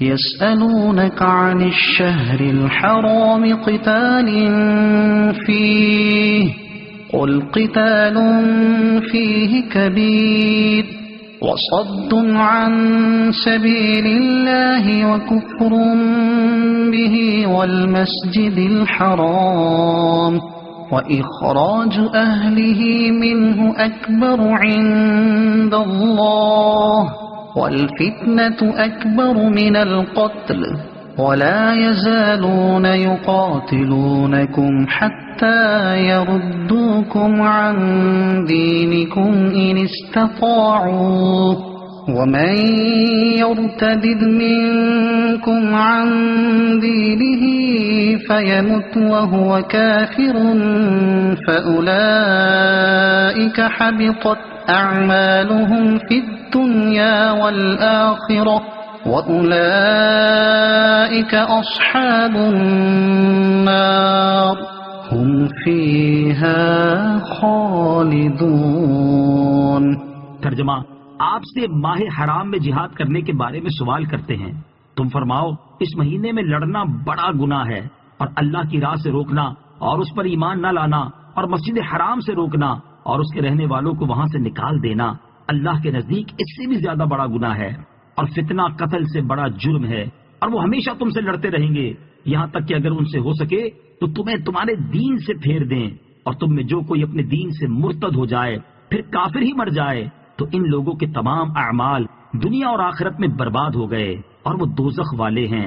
يسألونك عن الشهر الحرام قتال فيه قل قتال فيه كبير وصد عن سبيل الله وكفر به والمسجد الحرام وإخراج أهله منه أكبر عند الله والفتنة أكبر من القتل ولا يزالون يقاتلونكم حتى يردوكم عن دينكم إن استطاعوا ومن يرتد منكم عن دينه فيمت وهو كافر فأولئك حبطت أعمالهم في الدنيا والآخرة وأولئك أصحاب النار هم فيها خالدون۔ ترجمہ: آپ سے ماہ حرام میں جہاد کرنے کے بارے میں سوال کرتے ہیں، تم فرماؤ اس مہینے میں لڑنا بڑا گناہ ہے، اور اللہ کی راہ سے روکنا اور اس پر ایمان نہ لانا اور مسجد حرام سے روکنا اور اس کے رہنے والوں کو وہاں سے نکال دینا اللہ کے نزدیک اس سے بھی زیادہ بڑا گناہ ہے، اور فتنہ قتل سے بڑا جرم ہے، اور وہ ہمیشہ تم سے لڑتے رہیں گے یہاں تک کہ اگر ان سے ہو سکے تو تمہیں تمہارے دین سے پھیر دیں، اور تم میں جو کوئی اپنے دین سے مرتد ہو جائے پھر کافر ہی مر جائے تو ان لوگوں کے تمام اعمال دنیا اور آخرت میں برباد ہو گئے اور وہ دوزخ والے ہیں۔